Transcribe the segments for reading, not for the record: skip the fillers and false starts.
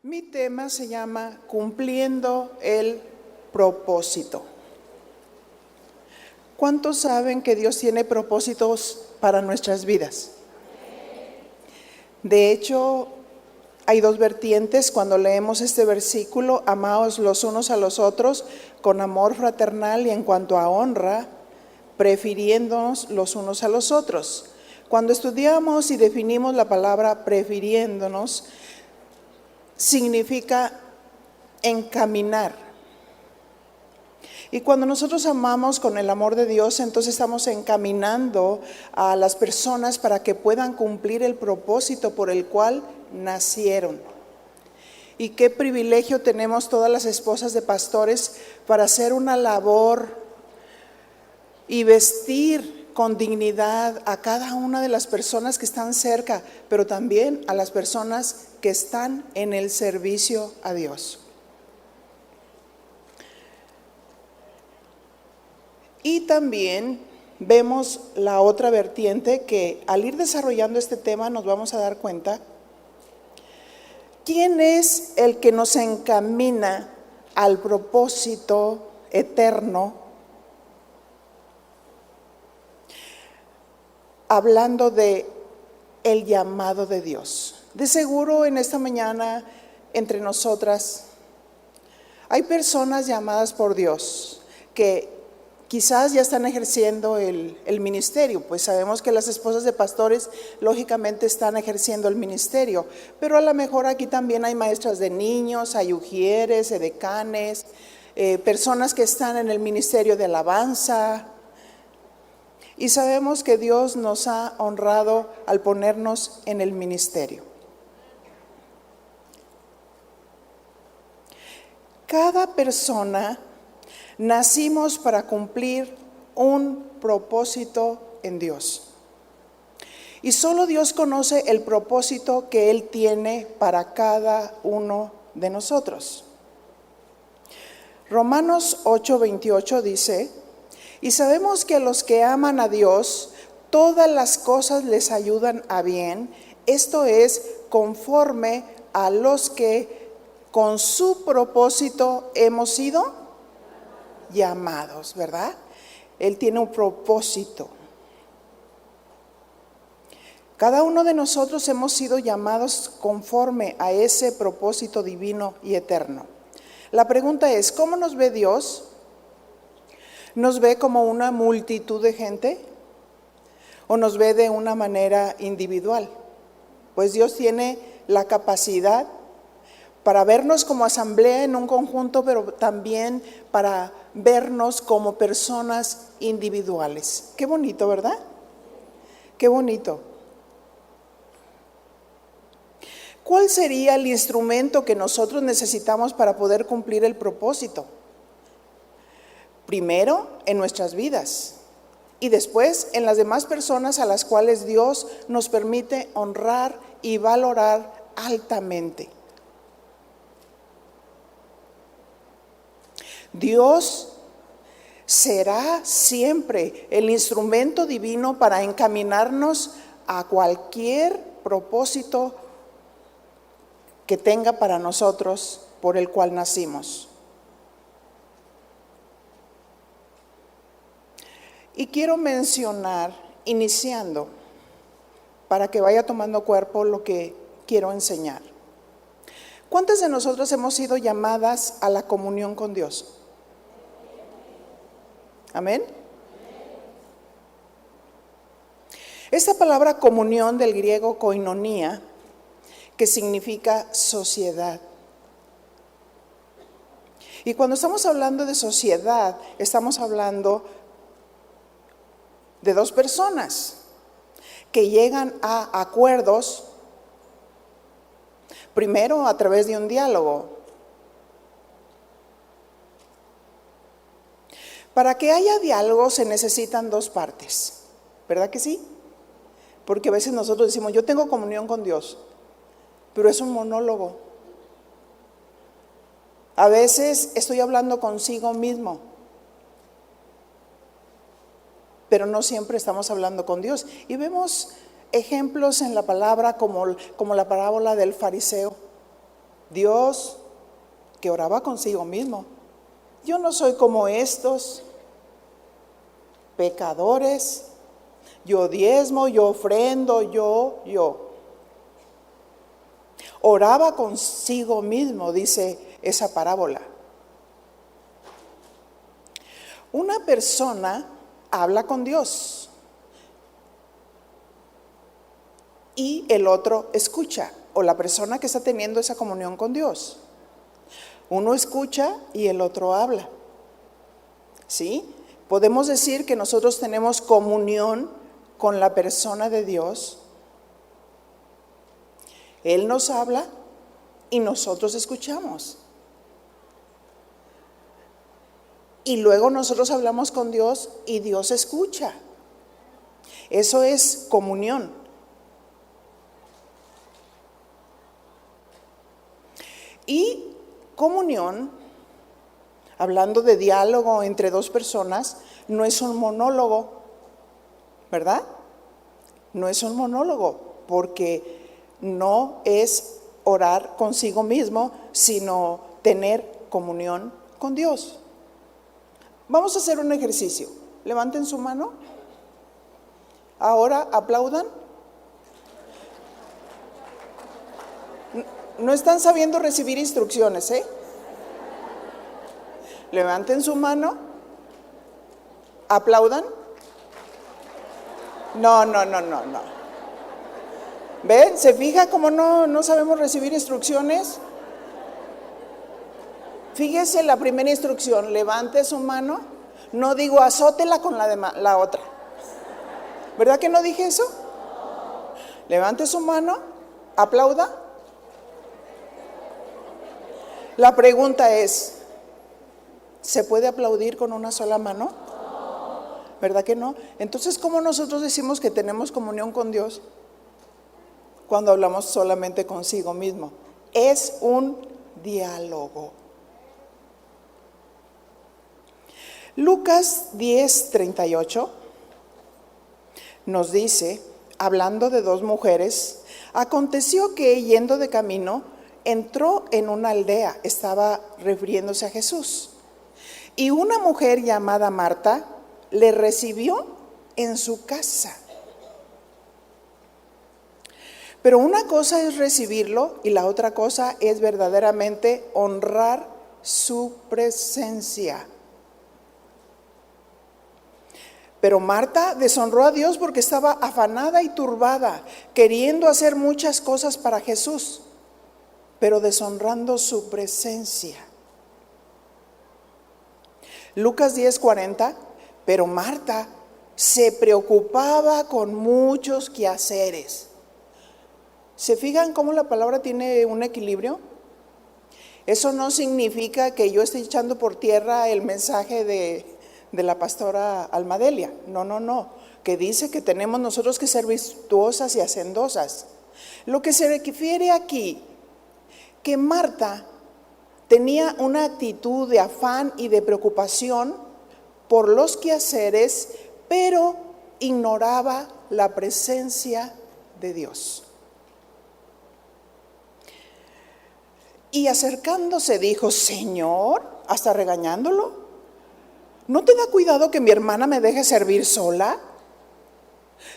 Mi tema se llama Cumpliendo el propósito. ¿Cuántos saben que Dios tiene propósitos para nuestras vidas? De hecho, hay dos vertientes cuando leemos este versículo: amaos los unos a los otros con amor fraternal y en cuanto a honra, prefiriéndonos los unos a los otros. Cuando estudiamos y definimos la palabra prefiriéndonos, significa encaminar. Y cuando nosotros amamos con el amor de Dios, entonces estamos encaminando a las personas para que puedan cumplir el propósito por el cual nacieron. Y qué privilegio tenemos todas las esposas de pastores para hacer una labor y vestir con dignidad a cada una de las personas que están cerca, pero también a las personas que están en el servicio a Dios. Y también vemos la otra vertiente que al ir desarrollando este tema nos vamos a dar cuenta quién es el que nos encamina al propósito eterno, hablando de el llamado de Dios. De seguro en esta mañana entre nosotras hay personas llamadas por Dios que quizás ya están ejerciendo el ministerio, pues sabemos que las esposas de pastores lógicamente están ejerciendo el ministerio, pero a lo mejor aquí también hay maestras de niños, hay ujieres, edecanes, personas que están en el ministerio de alabanza. Y sabemos que Dios nos ha honrado al ponernos en el ministerio. Cada persona nacimos para cumplir un propósito en Dios. Y solo Dios conoce el propósito que Él tiene para cada uno de nosotros. Romanos 8:28 dice: y sabemos que a los que aman a Dios, todas las cosas les ayudan a bien, esto es, conforme a los que con su propósito hemos sido llamados, ¿verdad? Él tiene un propósito. Cada uno de nosotros hemos sido llamados conforme a ese propósito divino y eterno. La pregunta es, ¿cómo nos ve Dios? ¿Nos ve como una multitud de gente o nos ve de una manera individual? Pues Dios tiene la capacidad para vernos como asamblea en un conjunto, pero también para vernos como personas individuales. Qué bonito, ¿verdad? Qué bonito. ¿Cuál sería el instrumento que nosotros necesitamos para poder cumplir el propósito? Primero en nuestras vidas y después en las demás personas a las cuales Dios nos permite honrar y valorar altamente. Dios será siempre el instrumento divino para encaminarnos a cualquier propósito que tenga para nosotros por el cual nacimos. Y quiero mencionar, iniciando, para que vaya tomando cuerpo lo que quiero enseñar. ¿Cuántas de nosotros hemos sido llamadas a la comunión con Dios? ¿Amén? Esta palabra comunión del griego koinonia, que significa sociedad. Y cuando estamos hablando de sociedad, estamos hablando de dos personas que llegan a acuerdos, primero a través de un diálogo. Para que haya diálogo se necesitan dos partes, ¿verdad que sí? Porque a veces nosotros decimos, yo tengo comunión con Dios, pero es un monólogo. A veces estoy hablando consigo mismo, pero no siempre estamos hablando con Dios. Y vemos ejemplos en la palabra como la parábola del fariseo, Dios que oraba consigo mismo. Yo no soy como estos pecadores. Yo diezmo, yo ofrendo, yo. Oraba consigo mismo, dice esa parábola. Una persona habla con Dios y el otro escucha, o la persona que está teniendo esa comunión con Dios. Uno escucha y el otro habla. ¿Sí? Podemos decir que nosotros tenemos comunión con la persona de Dios. Él nos habla y nosotros escuchamos. Y luego nosotros hablamos con Dios y Dios escucha. Eso es comunión. Y comunión, hablando de diálogo entre dos personas, no es un monólogo, ¿verdad? No es un monólogo, porque no es orar consigo mismo, sino tener comunión con Dios. Vamos a hacer un ejercicio. Levanten su mano. Ahora aplaudan. No están sabiendo recibir instrucciones, ¿eh? Levanten su mano. Aplaudan. No. ¿Ven? ¿Se fija cómo no sabemos recibir instrucciones? Fíjese la primera instrucción, levante su mano. No digo azótela con la otra. ¿Verdad que no dije eso? Levante su mano, aplauda. La pregunta es, ¿se puede aplaudir con una sola mano? ¿Verdad que no? Entonces, ¿cómo nosotros decimos que tenemos comunión con Dios cuando hablamos solamente consigo mismo? Es un diálogo. Lucas 10:38 nos dice, hablando de dos mujeres, aconteció que yendo de camino, entró en una aldea, estaba refiriéndose a Jesús, y una mujer llamada Marta le recibió en su casa. Pero una cosa es recibirlo y la otra cosa es verdaderamente honrar su presencia. Pero Marta deshonró a Dios porque estaba afanada y turbada, queriendo hacer muchas cosas para Jesús, pero deshonrando su presencia. Lucas 10:40, pero Marta se preocupaba con muchos quehaceres. ¿Se fijan cómo la palabra tiene un equilibrio? Eso no significa que yo esté echando por tierra el mensaje de la pastora Almadelia. No. Que dice que tenemos nosotros que ser virtuosas y hacendosas. Lo que se refiere aquí, que Marta tenía una actitud de afán y de preocupación por los quehaceres, pero ignoraba la presencia de Dios. Y acercándose dijo, Señor, hasta regañándolo, ¿no te da cuidado que mi hermana me deje servir sola?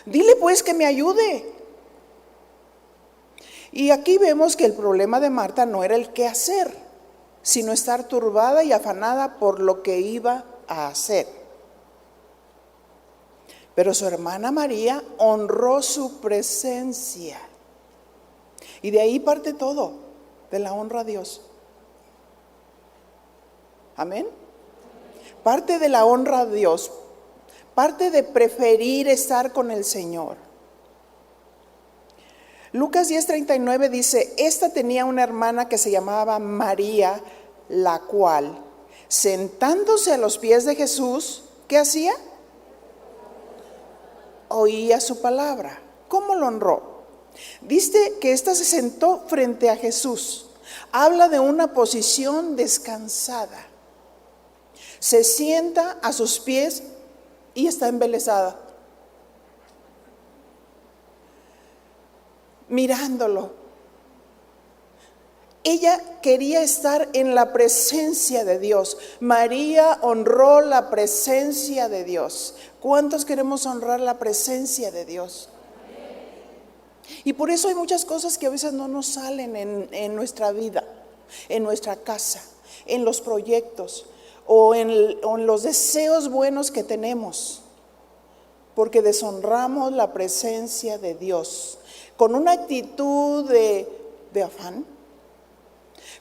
Dile pues que me ayude. Y aquí vemos que el problema de Marta no era el qué hacer, sino estar turbada y afanada por lo que iba a hacer. Pero su hermana María honró su presencia. Y de ahí parte todo, de la honra a Dios. Amén. Parte de la honra a Dios, parte de preferir estar con el Señor. Lucas 10:39 dice, esta tenía una hermana que se llamaba María, la cual, sentándose a los pies de Jesús, ¿qué hacía? Oía su palabra. ¿Cómo lo honró? Dice que ésta se sentó frente a Jesús. Habla de una posición descansada. Se sienta a sus pies y está embelesada, mirándolo. Ella quería estar en la presencia de Dios. María honró la presencia de Dios. ¿Cuántos queremos honrar la presencia de Dios? Y por eso hay muchas cosas que a veces no nos salen en nuestra vida, en nuestra casa, en los proyectos o en los deseos buenos que tenemos, porque deshonramos la presencia de Dios con una actitud de afán,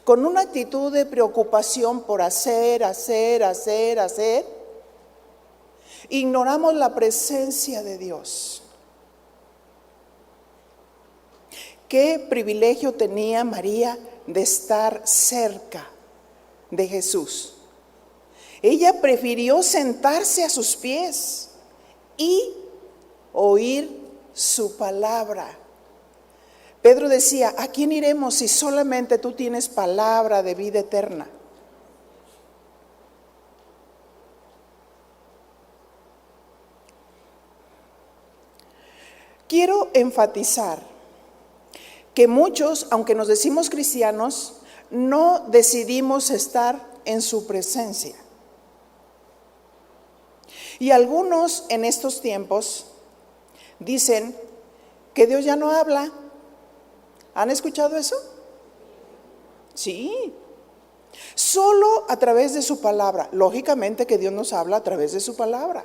con una actitud de preocupación por hacer. Ignoramos la presencia de Dios. Qué privilegio tenía María de estar cerca de Jesús. Ella prefirió sentarse a sus pies y oír su palabra. Pedro decía: ¿a quién iremos si solamente tú tienes palabra de vida eterna? Quiero enfatizar que muchos, aunque nos decimos cristianos, no decidimos estar en su presencia. Y algunos en estos tiempos dicen que Dios ya no habla. ¿Han escuchado eso? Sí. Solo a través de su palabra. Lógicamente que Dios nos habla a través de su palabra.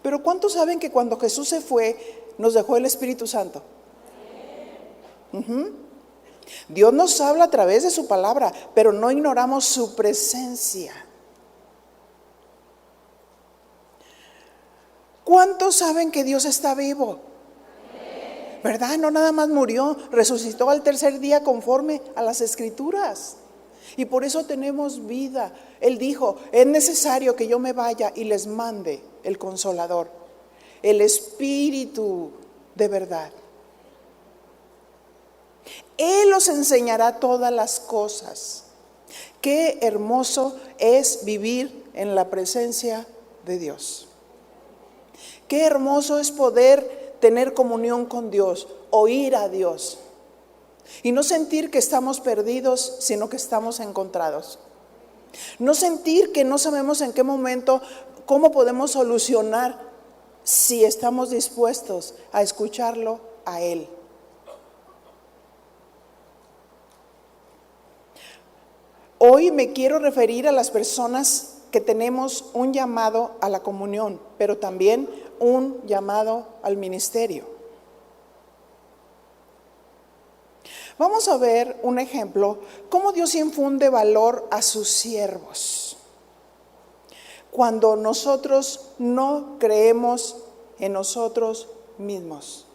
Pero ¿cuántos saben que cuando Jesús se fue, nos dejó el Espíritu Santo? Dios nos habla a través de su palabra, pero no ignoramos su presencia. ¿Cuántos saben que Dios está vivo? ¿Verdad? No nada más murió, resucitó al tercer día conforme a las Escrituras. Y por eso tenemos vida. Él dijo: es necesario que yo me vaya y les mande el Consolador, el Espíritu de verdad. Él os enseñará todas las cosas. Qué hermoso es vivir en la presencia de Dios. Qué hermoso es poder tener comunión con Dios, oír a Dios y no sentir que estamos perdidos, sino que estamos encontrados. No sentir que no sabemos en qué momento, cómo podemos solucionar, si estamos dispuestos a escucharlo a Él. Hoy me quiero referir a las personas que tenemos un llamado a la comunión, pero también un llamado al ministerio. Vamos a ver un ejemplo, cómo Dios infunde valor a sus siervos. Cuando nosotros no creemos en nosotros mismos.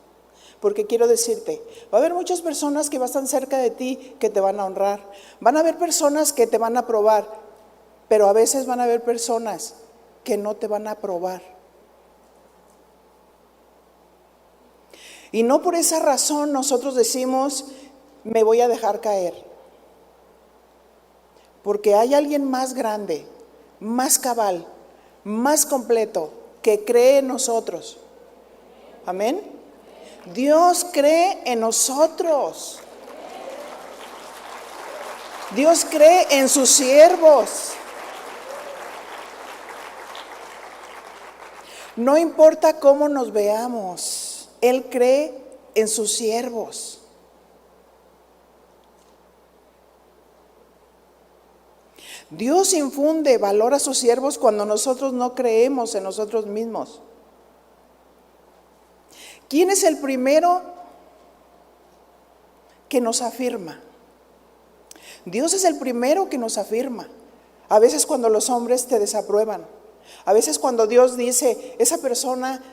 Porque quiero decirte, va a haber muchas personas que van a estar cerca de ti que te van a honrar. Van a haber personas que te van a aprobar, pero a veces van a haber personas que no te van a aprobar. Y no por esa razón nosotros decimos: me voy a dejar caer. Porque hay alguien más grande, más cabal, más completo, que cree en nosotros. Amén. Dios cree en nosotros. Dios cree en sus siervos. No importa cómo nos veamos, Él cree en sus siervos. Dios infunde valor a sus siervos cuando nosotros no creemos en nosotros mismos. ¿Quién es el primero que nos afirma? Dios es el primero que nos afirma. A veces cuando los hombres te desaprueban, a veces cuando Dios dice: esa persona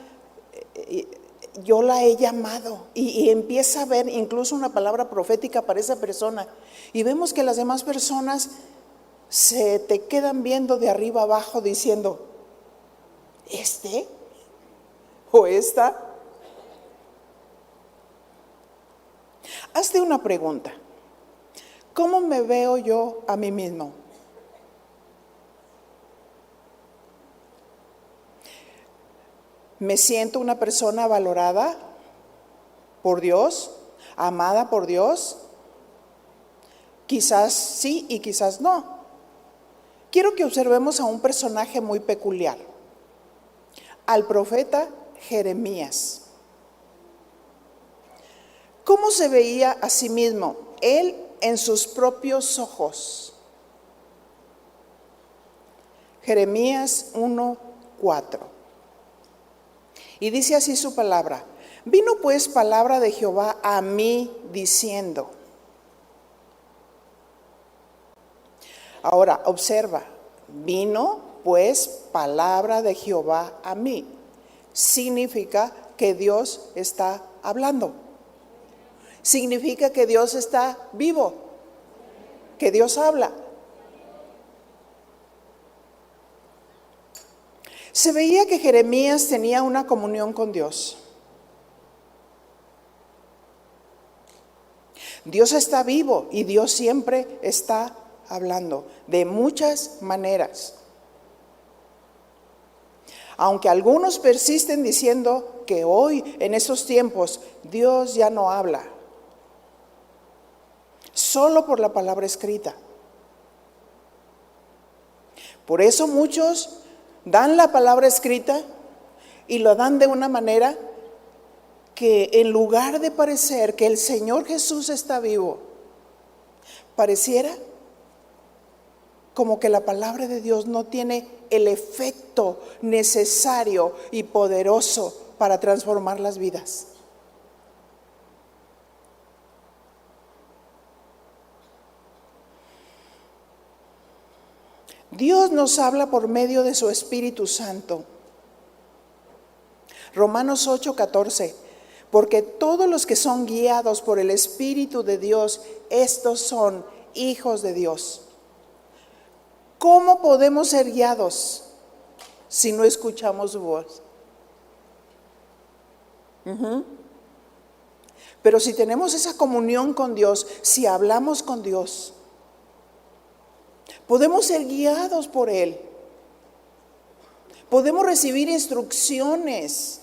yo la he llamado, y empieza a ver incluso una palabra profética para esa persona, y vemos que las demás personas se te quedan viendo de arriba abajo diciendo: ¿este o esta? Hazte una pregunta: ¿cómo me veo yo a mí mismo? ¿Me siento una persona valorada por Dios, amada por Dios? Quizás sí y quizás no. Quiero que observemos a un personaje muy peculiar, al profeta Jeremías. ¿Cómo se veía a sí mismo? Él en sus propios ojos. Jeremías 1:4. Y dice así su palabra: vino pues palabra de Jehová a mí diciendo. Ahora, observa, vino pues palabra de Jehová a mí. Significa que Dios está hablando. Significa que Dios está vivo, que Dios habla. Se veía que Jeremías tenía una comunión con Dios. Dios está vivo y Dios siempre está hablando de muchas maneras. Aunque algunos persisten diciendo que hoy, en estos tiempos, Dios ya no habla, solo por la palabra escrita. Por eso muchos dan la palabra escrita y lo dan de una manera que, en lugar de parecer que el Señor Jesús está vivo, pareciera como que la palabra de Dios no tiene el efecto necesario y poderoso para transformar las vidas. Dios nos habla por medio de su Espíritu Santo. Romanos 8:14. Porque todos los que son guiados por el Espíritu de Dios, estos son hijos de Dios. ¿Cómo podemos ser guiados si no escuchamos su voz? Pero si tenemos esa comunión con Dios, si hablamos con Dios, podemos ser guiados por Él. Podemos recibir instrucciones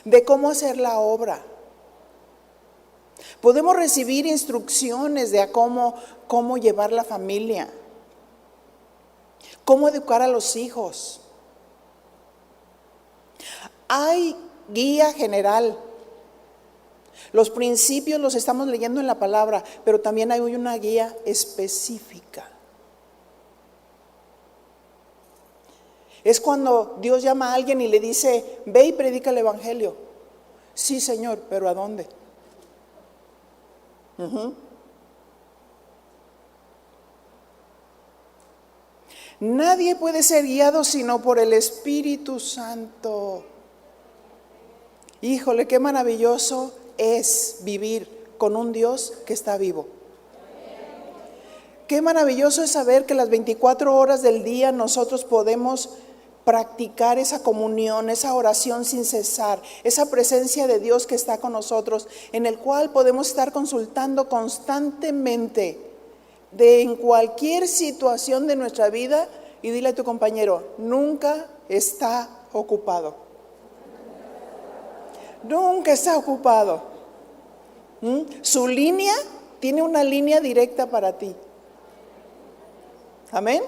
de cómo hacer la obra. Podemos recibir instrucciones de cómo llevar la familia, cómo educar a los hijos. Hay guía general. Los principios los estamos leyendo en la palabra, pero también hay una guía específica. Es cuando Dios llama a alguien y le dice: ve y predica el evangelio. Sí, Señor, pero ¿a dónde? Nadie puede ser guiado sino por el Espíritu Santo. Híjole, qué maravilloso es vivir con un Dios que está vivo. Qué maravilloso es saber que las 24 horas del día nosotros podemos practicar esa comunión, esa oración sin cesar, esa presencia de Dios que está con nosotros, en el cual podemos estar consultando constantemente en cualquier situación de nuestra vida. Y dile a tu compañero: nunca está ocupado. Nunca está ocupado. Su línea tiene una línea directa para ti. Amén.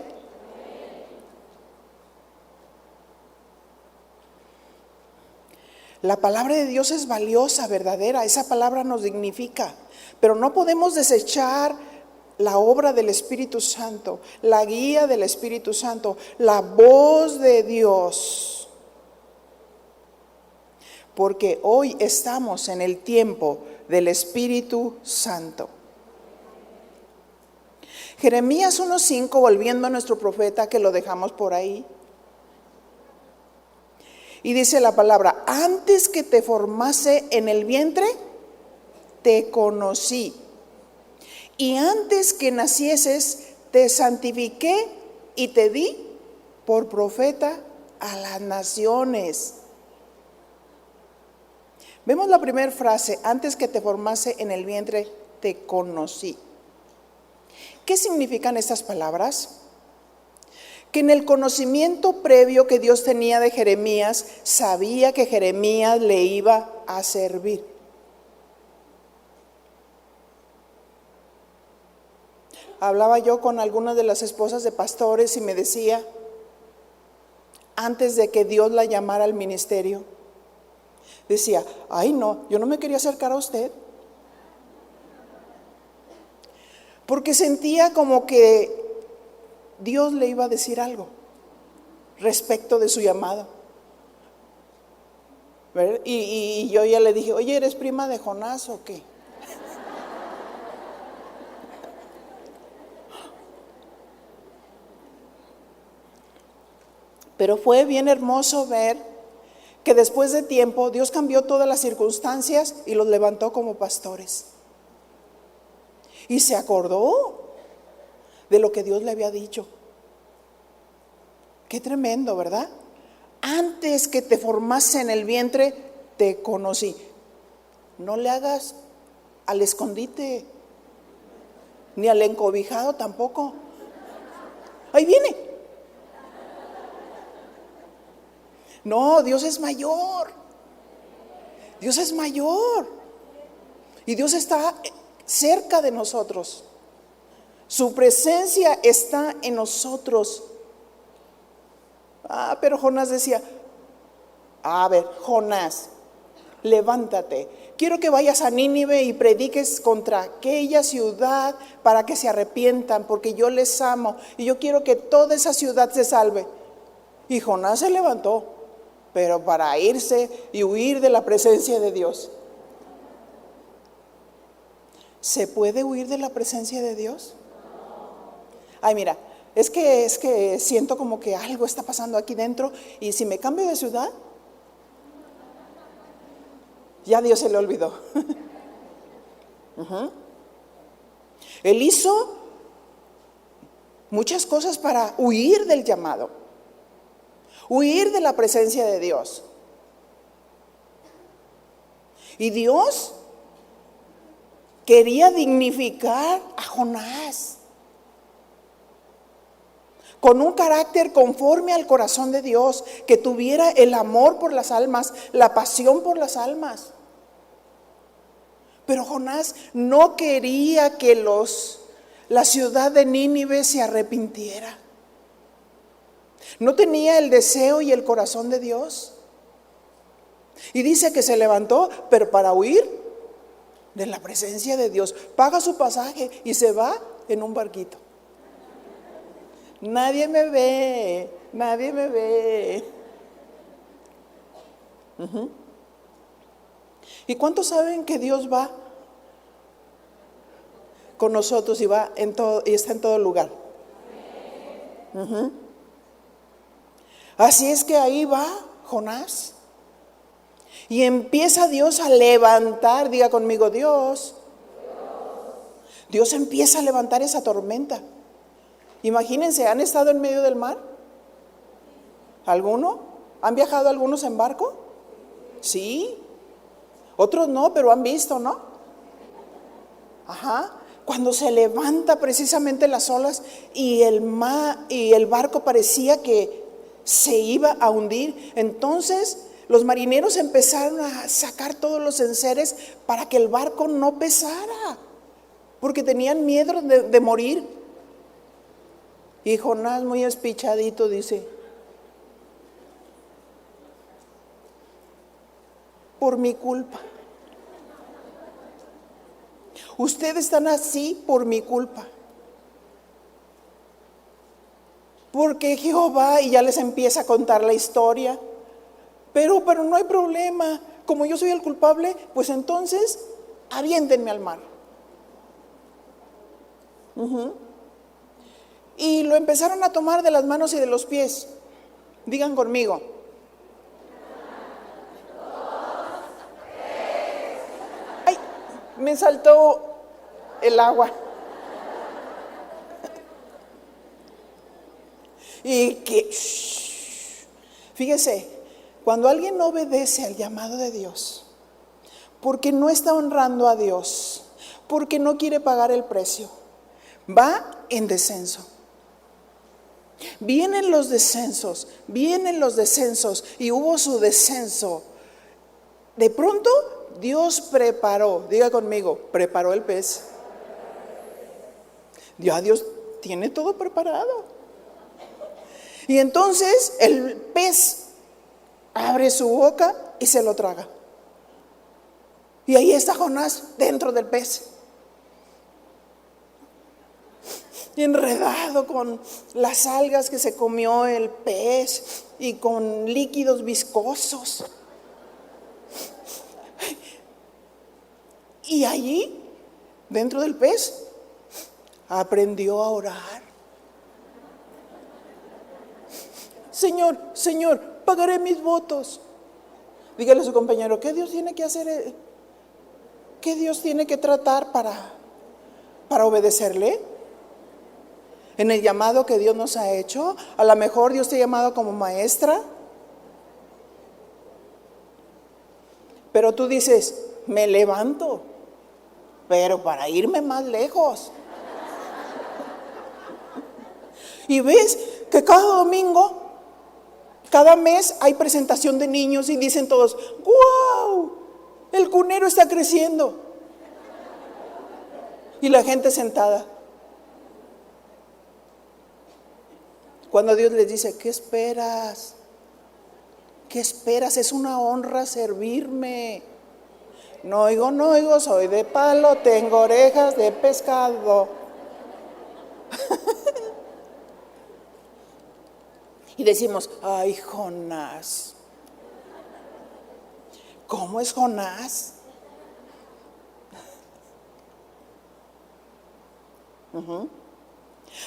La palabra de Dios es valiosa, verdadera. Esa palabra nos dignifica. Pero no podemos desechar la obra del Espíritu Santo, la guía del Espíritu Santo, la voz de Dios. Porque hoy estamos en el tiempo del Espíritu Santo. Jeremías 1:5, volviendo a nuestro profeta que lo dejamos por ahí. Y dice la palabra: antes que te formase en el vientre, te conocí. Y antes que nacieses, te santifiqué y te di por profeta a las naciones. Vemos la primera frase: antes que te formase en el vientre, te conocí. ¿Qué significan estas palabras? Que en el conocimiento previo que Dios tenía de Jeremías, sabía que Jeremías le iba a servir. hablaba yo con algunas de las esposas de pastores y me decía, antes de que Dios la llamara al ministerio, decía, ay no, yo no me quería acercar a usted, porque sentía como que Dios le iba a decir algo respecto de su llamado. Y yo ya le dije, oye, ¿eres prima de Jonás o qué? Pero fue bien hermoso ver que después de tiempo Dios cambió todas las circunstancias y los levantó como pastores. Y se acordó de lo que Dios le había dicho. Qué tremendo, ¿verdad? Antes que te formase en el vientre, te conocí. No le hagas al escondite, ni al encobijado tampoco. Ahí viene. No, Dios es mayor. Dios es mayor. Y Dios está cerca de nosotros. Su presencia está en nosotros. Pero Jonás decía, a ver, Jonás, levántate. Quiero que vayas a Nínive y prediques contra aquella ciudad para que se arrepientan, porque yo les amo y yo quiero que toda esa ciudad se salve. Y Jonás se levantó, pero para irse y huir de la presencia de Dios. ¿Se puede huir de la presencia de Dios? Ay, mira, es que siento como que algo está pasando aquí dentro y si me cambio de ciudad, ya Dios se le olvidó. Él hizo muchas cosas para huir del llamado, huir de la presencia de Dios. Y Dios quería dignificar a Jonás con un carácter conforme al corazón de Dios, que tuviera el amor por las almas, la pasión por las almas. Pero Jonás no quería que la ciudad de Nínive se arrepintiera. No tenía el deseo y el corazón de Dios. Y dice que se levantó, pero para huir de la presencia de Dios. Paga su pasaje y se va en un barquito. Nadie me ve, nadie me ve. ¿Y cuántos saben que Dios va con nosotros y va en todo y está en todo lugar? Así es que ahí va Jonás. Y empieza Dios a levantar, diga conmigo, Dios empieza a levantar esa tormenta. Imagínense, ¿han estado en medio del mar? ¿Alguno? ¿Han viajado algunos en barco? Sí. Otros no, pero han visto, ¿no? Cuando se levanta precisamente las olas y el barco parecía que se iba a hundir, entonces los marineros empezaron a sacar todos los enseres para que el barco no pesara, porque tenían miedo de morir. Y Jonás, muy espichadito, dice, por mi culpa. Ustedes están así por mi culpa. Porque Jehová, y ya les empieza a contar la historia, pero no hay problema. Como yo soy el culpable, pues entonces aviéntenme al mar. Y lo empezaron a tomar de las manos y de los pies. Digan conmigo. Ay, me saltó el agua. Y que, fíjese, cuando alguien no obedece al llamado de Dios, porque no está honrando a Dios, porque no quiere pagar el precio, va en descenso. Vienen los descensos, y hubo su descenso. De pronto Dios preparó, diga conmigo, preparó el pez. Ya Dios tiene todo preparado. Y entonces el pez abre su boca y se lo traga. Y ahí está Jonás dentro del pez, enredado con las algas que se comió el pez y con líquidos viscosos. Y allí, dentro del pez, aprendió a orar. Señor, Señor, pagaré mis votos. Dígale a su compañero, ¿qué Dios tiene que hacer? ¿Qué Dios tiene que tratar para obedecerle? En el llamado que Dios nos ha hecho, a lo mejor Dios te ha llamado como maestra, pero tú dices, me levanto, pero para irme más lejos. Y ves que cada domingo, cada mes hay presentación de niños y dicen todos, ¡wow! El cunero está creciendo. Y la gente sentada. Cuando Dios les dice, ¿qué esperas? ¿Qué esperas? Es una honra servirme. No oigo, soy de palo, tengo orejas de pescado. Y decimos, ay, Jonás. ¿Cómo es Jonás?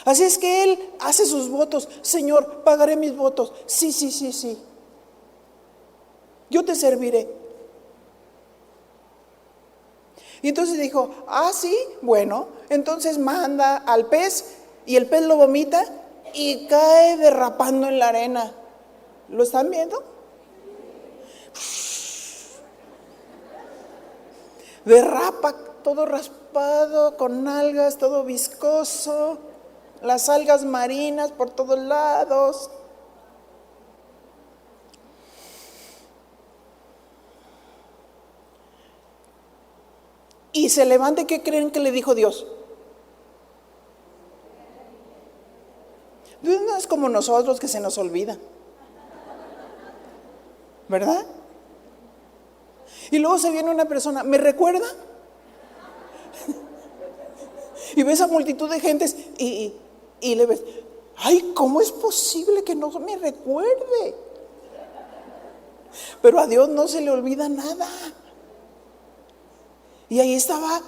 Así es que él hace sus votos. Señor, pagaré mis votos. Sí. Yo te serviré. Y entonces dijo, sí, bueno, entonces manda al pez y el pez lo vomita y cae derrapando en la arena. ¿Lo están viendo? Derrapa todo raspado, con algas, todo viscoso, las algas marinas por todos lados. Y se levanta, ¿qué creen que le dijo Dios? Dios no es como nosotros que se nos olvida, ¿verdad? Y luego se viene una persona, ¿me recuerda? Y ves a multitud de gentes y le ves, ay, ¿cómo es posible que no me recuerde? Pero a Dios no se le olvida nada. Y ahí estaba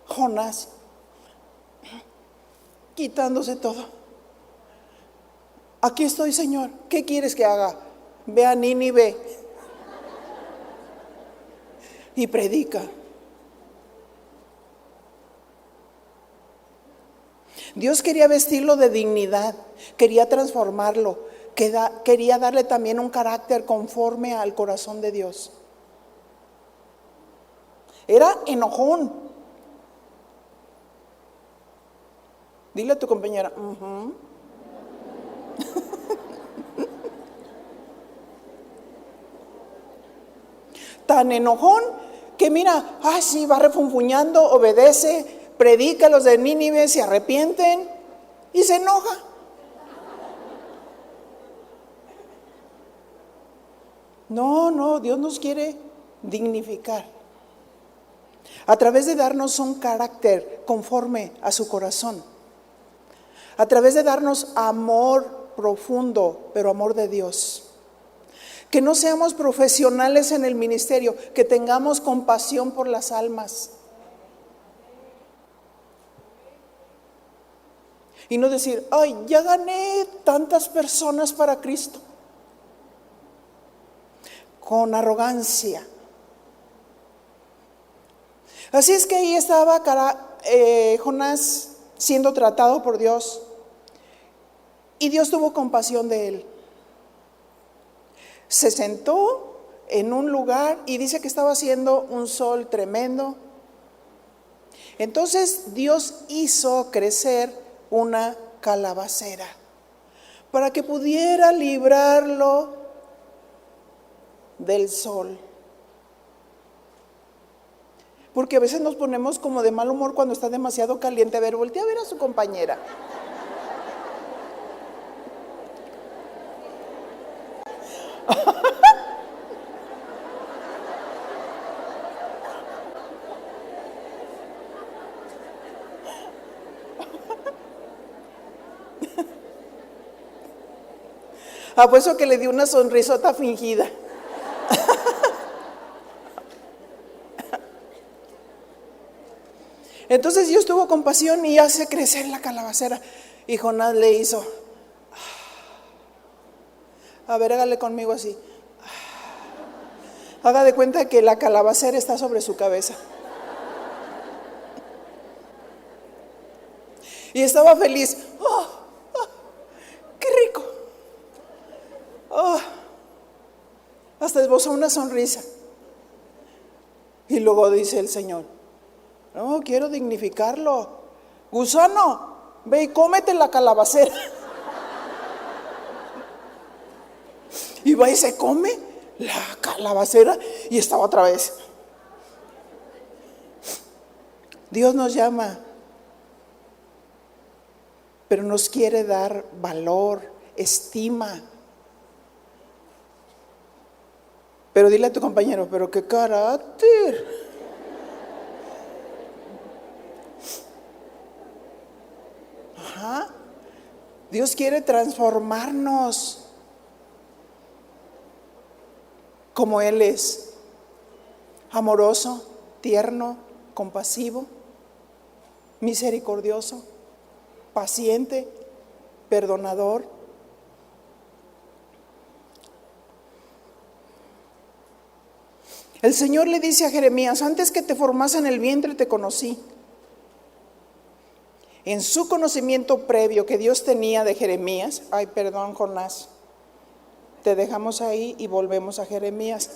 Jonás, quitándose todo. Aquí estoy, Señor, ¿qué quieres que haga? Ve a Nínive y predica. Dios quería vestirlo de dignidad, quería transformarlo, quería darle también un carácter conforme al corazón de Dios. Era enojón. Dile a tu compañera, tan enojón que mira, sí, va refunfuñando, obedece, predica, los de Nínive se arrepienten y se enoja. No, Dios nos quiere dignificar a través de darnos un carácter conforme a su corazón, a través de darnos amor profundo, pero amor de Dios. Que no seamos profesionales en el ministerio, que tengamos compasión por las almas. Y no decir, ay, ya gané tantas personas para Cristo. Con arrogancia. Así es que ahí estaba Jonás siendo tratado por Dios. Y Dios tuvo compasión de él. Se sentó en un lugar y dice que estaba haciendo un sol tremendo. Entonces Dios hizo crecer una calabacera para que pudiera librarlo del sol. Porque a veces nos ponemos como de mal humor cuando está demasiado caliente. A ver, voltea a ver a su compañera. Apuesto que le dio una sonrisota fingida. Entonces Dios tuvo compasión y hace crecer la calabacera. Y Jonás le hizo, a ver, hágale conmigo así. Haga de cuenta que la calabacera está sobre su cabeza. Y estaba feliz. ¡Oh, oh, qué rico! Oh, hasta esbozó una sonrisa. Y luego dice el Señor, no, quiero dignificarlo. Gusano, ve y cómete la calabacera. Y va y se come la calabacera y estaba otra vez. Dios nos llama, pero nos quiere dar valor, estima. Pero dile a tu compañero, pero qué carácter. Ajá. Dios quiere transformarnos como Él es, amoroso, tierno, compasivo, misericordioso, paciente, perdonador. El Señor le dice a Jeremías, antes que te formase en el vientre te conocí. En su conocimiento previo que Dios tenía de Jeremías, ay, perdón, Jonás, te dejamos ahí y volvemos a Jeremías.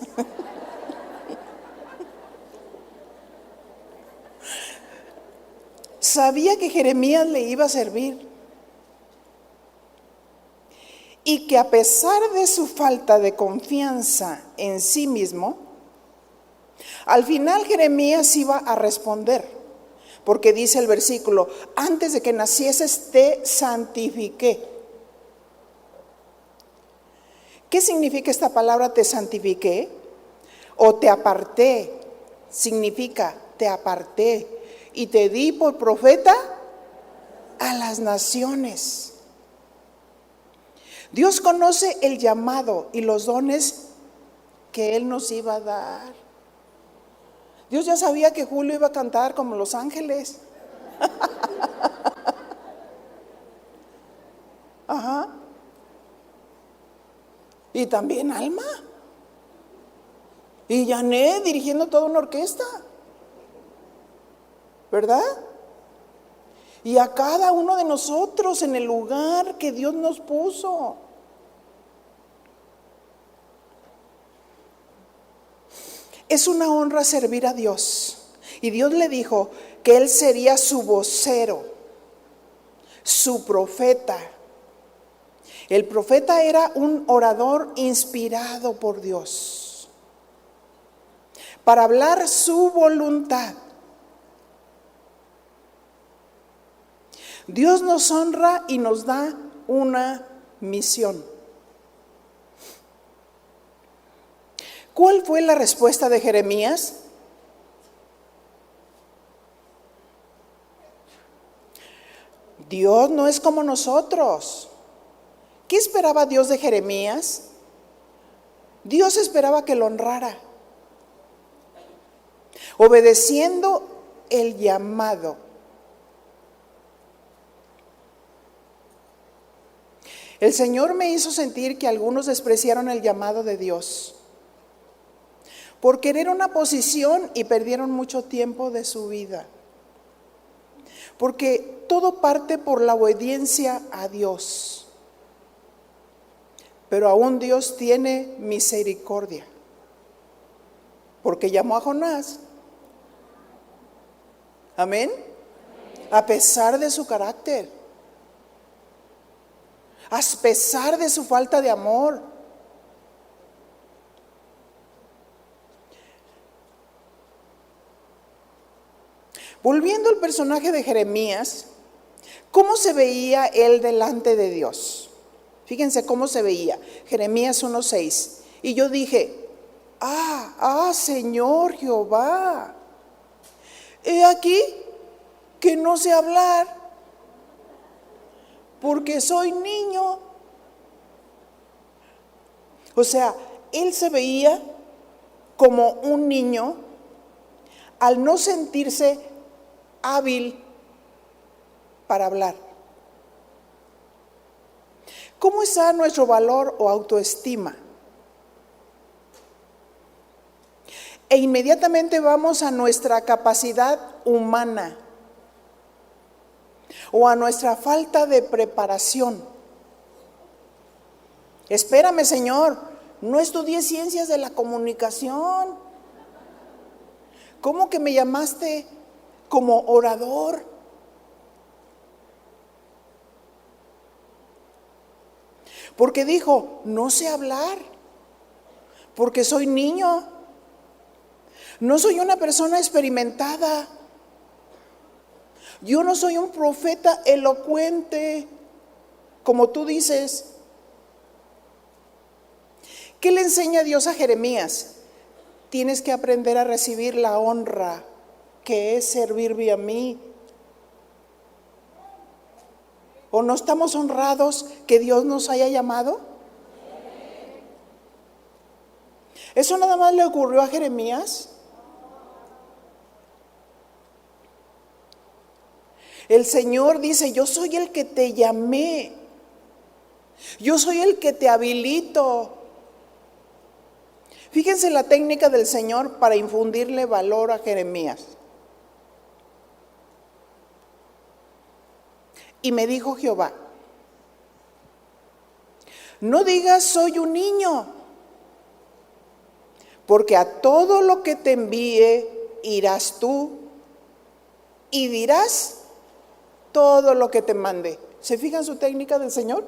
Sabía que Jeremías le iba a servir y que a pesar de su falta de confianza en sí mismo, al final Jeremías iba a responder. Porque dice el versículo, antes de que nacieses te santifiqué. ¿Qué significa esta palabra te santifiqué? O te aparté, significa te aparté y te di por profeta a las naciones. Dios conoce el llamado y los dones que Él nos iba a dar. Dios ya sabía que Julio iba a cantar como los ángeles. Ajá. Y también Alma. Y Janet dirigiendo toda una orquesta. ¿Verdad? Y a cada uno de nosotros en el lugar que Dios nos puso. Es una honra servir a Dios. Y Dios le dijo que Él sería su vocero, su profeta. El profeta era un orador inspirado por Dios para hablar su voluntad. Dios nos honra y nos da una misión. ¿Cuál fue la respuesta de Jeremías? Dios no es como nosotros. ¿Qué esperaba Dios de Jeremías? Dios esperaba que lo honrara, obedeciendo el llamado. El Señor me hizo sentir que algunos despreciaron el llamado de Dios por querer una posición y perdieron mucho tiempo de su vida. Porque todo parte por la obediencia a Dios. Pero aún Dios tiene misericordia. Porque llamó a Jonás. Amén. A pesar de su carácter. A pesar de su falta de amor. Volviendo al personaje de Jeremías, ¿cómo se veía él delante de Dios? Fíjense cómo se veía. Jeremías 1:6. Y yo dije, Señor Jehová, he aquí que no sé hablar, porque soy niño. O sea, él se veía como un niño al no sentirse hábil para hablar. ¿Cómo está nuestro valor o autoestima? E inmediatamente vamos a nuestra capacidad humana o a nuestra falta de preparación. Espérame, Señor, no estudié ciencias de la comunicación. ¿Cómo que me llamaste como orador? Porque dijo, no sé hablar, porque soy niño. No soy una persona experimentada. Yo no soy un profeta elocuente, como tú dices. ¿Qué le enseña Dios a Jeremías? Tienes que aprender a recibir la honra que es servirme a mí. ¿O no estamos honrados que Dios nos haya llamado? ¿Eso nada más le ocurrió a Jeremías? El Señor dice, yo soy el que te llamé. Yo soy el que te habilito. Fíjense la técnica del Señor para infundirle valor a Jeremías. Y me dijo Jehová, no digas soy un niño, porque a todo lo que te envíe irás tú y dirás todo lo que te mande. ¿Se fijan su técnica del Señor?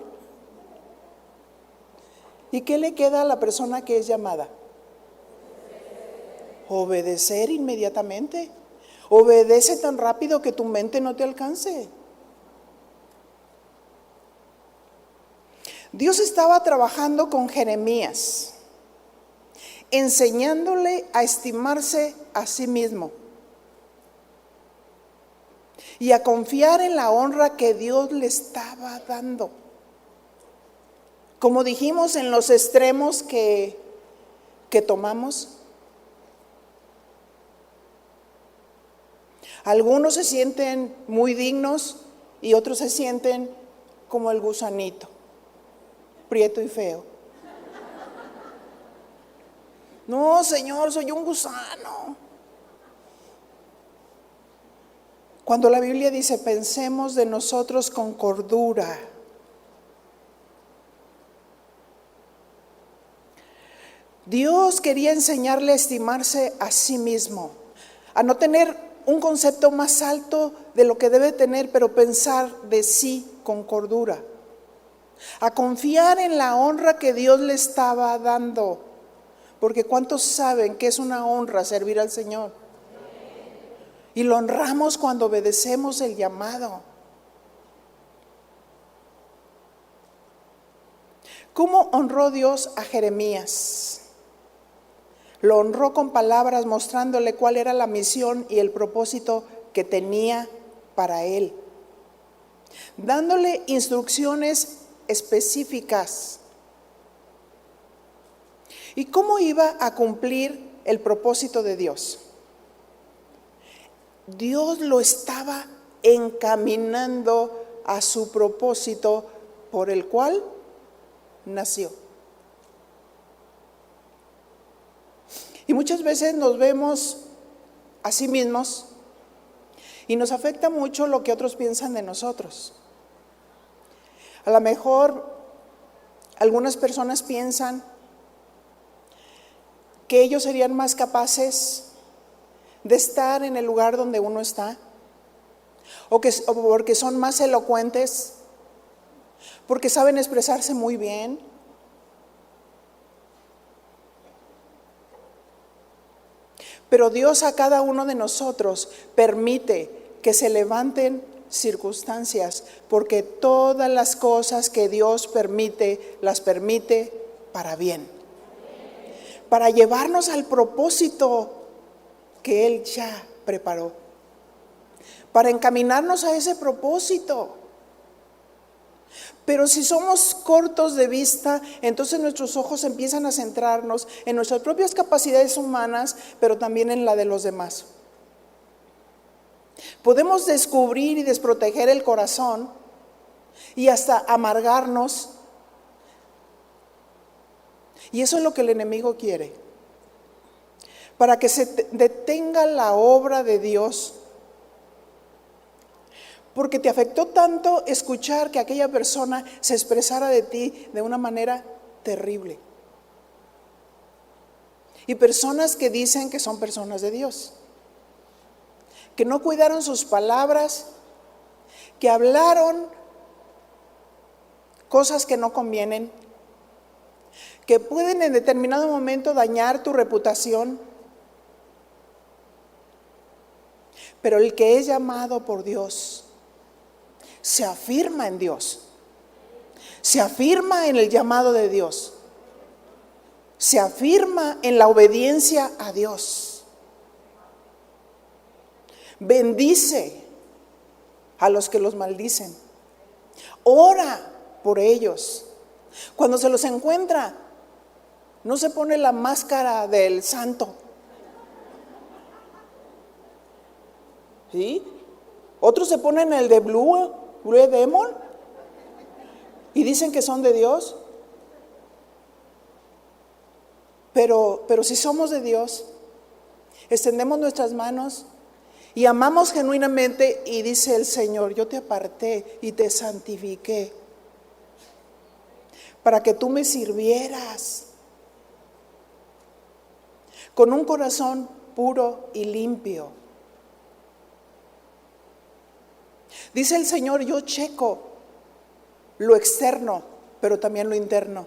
¿Y qué le queda a la persona que es llamada? Obedecer inmediatamente. Obedece tan rápido que tu mente no te alcance. Dios estaba trabajando con Jeremías, enseñándole a estimarse a sí mismo y a confiar en la honra que Dios le estaba dando. Como dijimos en los extremos que tomamos, algunos se sienten muy dignos y otros se sienten como el gusanito, prieto y feo. No, Señor, soy un gusano. Cuando la Biblia dice, pensemos de nosotros con cordura. Dios quería enseñarle a estimarse a sí mismo, a no tener un concepto más alto de lo que debe tener, pero pensar de sí con cordura, a confiar en la honra que Dios le estaba dando, porque ¿cuántos saben que es una honra servir al Señor? Y lo honramos cuando obedecemos el llamado. ¿Cómo honró Dios a Jeremías? Lo honró con palabras mostrándole cuál era la misión y el propósito que tenía para él, dándole instrucciones específicas. ¿Y cómo iba a cumplir el propósito de Dios? Dios lo estaba encaminando a su propósito por el cual nació. Y muchas veces nos vemos a sí mismos y nos afecta mucho lo que otros piensan de nosotros. A lo mejor algunas personas piensan que ellos serían más capaces de estar en el lugar donde uno está, o porque son más elocuentes, porque saben expresarse muy bien. Pero Dios a cada uno de nosotros permite que se levanten circunstancias, porque todas las cosas que Dios permite, las permite para bien, para llevarnos al propósito que Él ya preparó, para encaminarnos a ese propósito. Pero si somos cortos de vista, entonces nuestros ojos empiezan a centrarnos en nuestras propias capacidades humanas, pero también en la de los demás. Podemos descubrir y desproteger el corazón y hasta amargarnos. Y eso es lo que el enemigo quiere. Para que se detenga la obra de Dios. Porque te afectó tanto escuchar que aquella persona se expresara de ti de una manera terrible. Y personas que dicen que son personas de Dios, que no cuidaron sus palabras, que hablaron cosas que no convienen, que pueden en determinado momento dañar tu reputación. Pero el que es llamado por Dios se afirma en Dios, se afirma en el llamado de Dios, se afirma en la obediencia a Dios. Bendice a los que los maldicen, ora por ellos. Cuando se los encuentra, no se pone la máscara del santo, ¿sí? Otros se ponen el de Blue Demon y dicen que son de Dios. Pero si somos de Dios, extendemos nuestras manos y amamos genuinamente, y dice el Señor: yo te aparté y te santifiqué para que tú me sirvieras con un corazón puro y limpio. Dice el Señor: yo checo lo externo, pero también lo interno.